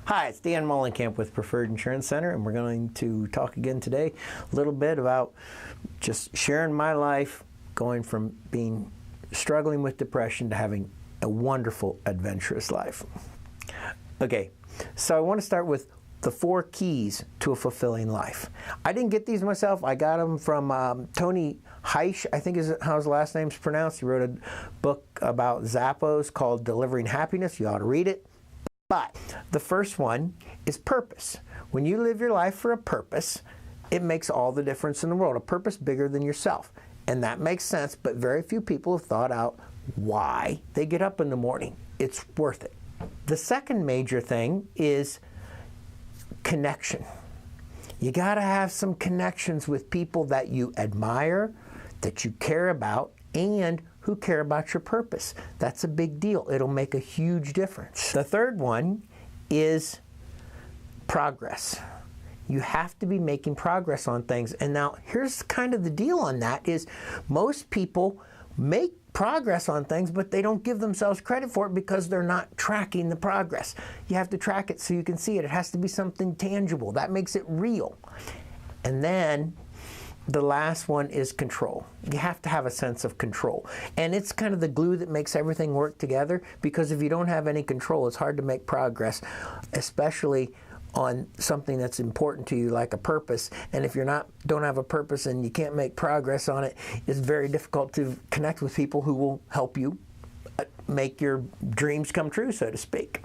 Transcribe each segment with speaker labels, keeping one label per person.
Speaker 1: Hi, it's Dan Mullenkamp with Preferred Insurance Center, and we're going to talk again today a little bit about just sharing my life, going from struggling with depression to having a wonderful, adventurous life. Okay, so I want to start with the 4 keys to a fulfilling life. I didn't get these myself. I got them from Tony Heisch, I think is how his last name's pronounced. He wrote a book about Zappos called Delivering Happiness. You ought to read it. But the first one is purpose. When you live your life for a purpose, it makes all the difference in the world. A purpose bigger than yourself. And that makes sense, but very few people have thought out why they get up in the morning. It's worth it. The second major thing is connection. You got to have some connections with people that you admire, that you care about, and who care about your purpose. That's a big deal. It'll make a huge difference. The third one is progress. You have to be making progress on things. And now here's kind of the deal on that is most people make progress on things, but they don't give themselves credit for it because they're not tracking the progress. You have to track it so you can see it. It has to be something tangible. That makes it real. And then the last one is control. You have to have a sense of control. And it's kind of the glue that makes everything work together, because if you don't have any control, it's hard to make progress, especially on something that's important to you like a purpose. And if don't have a purpose and you can't make progress on it, it's very difficult to connect with people who will help you make your dreams come true, so to speak.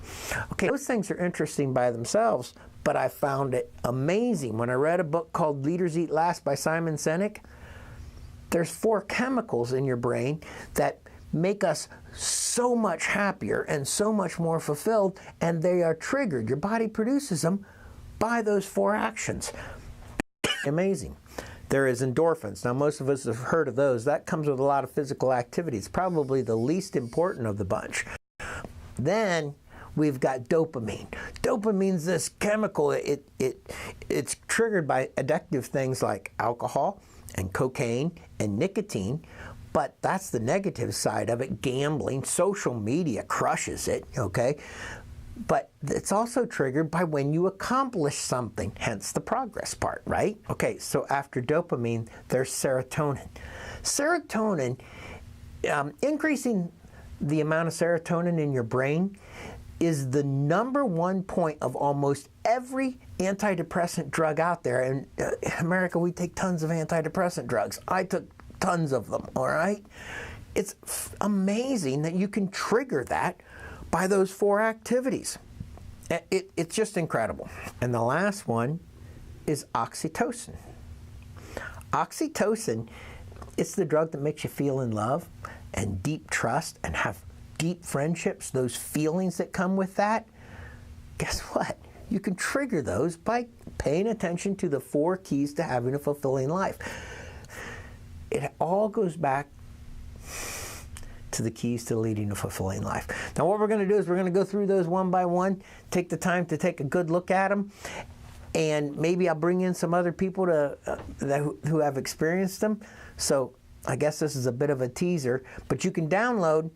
Speaker 1: Okay, those things are interesting by themselves, but I found it amazing when I read a book called Leaders Eat Last by Simon Sinek. There's 4 chemicals in your brain that make us so much happier and so much more fulfilled, and they are triggered. Your body produces them by those 4 actions. Amazing. There is endorphins. Now, most of us have heard of those. That comes with a lot of physical activity. It's probably the least important of the bunch. Then we've got dopamine. Dopamine's this chemical. It's triggered by addictive things like alcohol and cocaine and nicotine, but that's the negative side of it. Gambling, social media crushes it, okay? But it's also triggered by when you accomplish something, hence the progress part, right? Okay, so after dopamine, there's serotonin. Serotonin, increasing the amount of serotonin in your brain is the #1 point of almost every antidepressant drug out there. And in America, we take tons of antidepressant drugs. I took tons of them, all right? It's amazing that you can trigger that by those 4 activities. It's just incredible. And the last one is oxytocin. Oxytocin, it's the drug that makes you feel in love and deep trust and have deep friendships, those feelings that come with that. Guess what? You can trigger those by paying attention to the 4 keys to having a fulfilling life. It all goes back to the keys to leading a fulfilling life. Now what we're going to do is we're going to go through those one by one, take the time to take a good look at them, and maybe I'll bring in some other people who have experienced them. So I guess this is a bit of a teaser, but you can download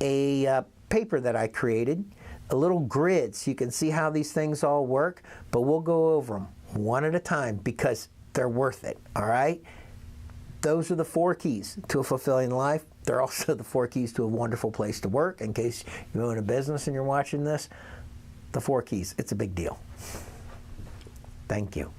Speaker 1: a paper that I created, a little grid, so you can see how these things all work, but we'll go over them one at a time because they're worth it, all right? Those are the 4 keys to a fulfilling life. They're also the 4 keys to a wonderful place to work. In case you own a business and you're watching this, the 4 keys, it's a big deal. Thank you.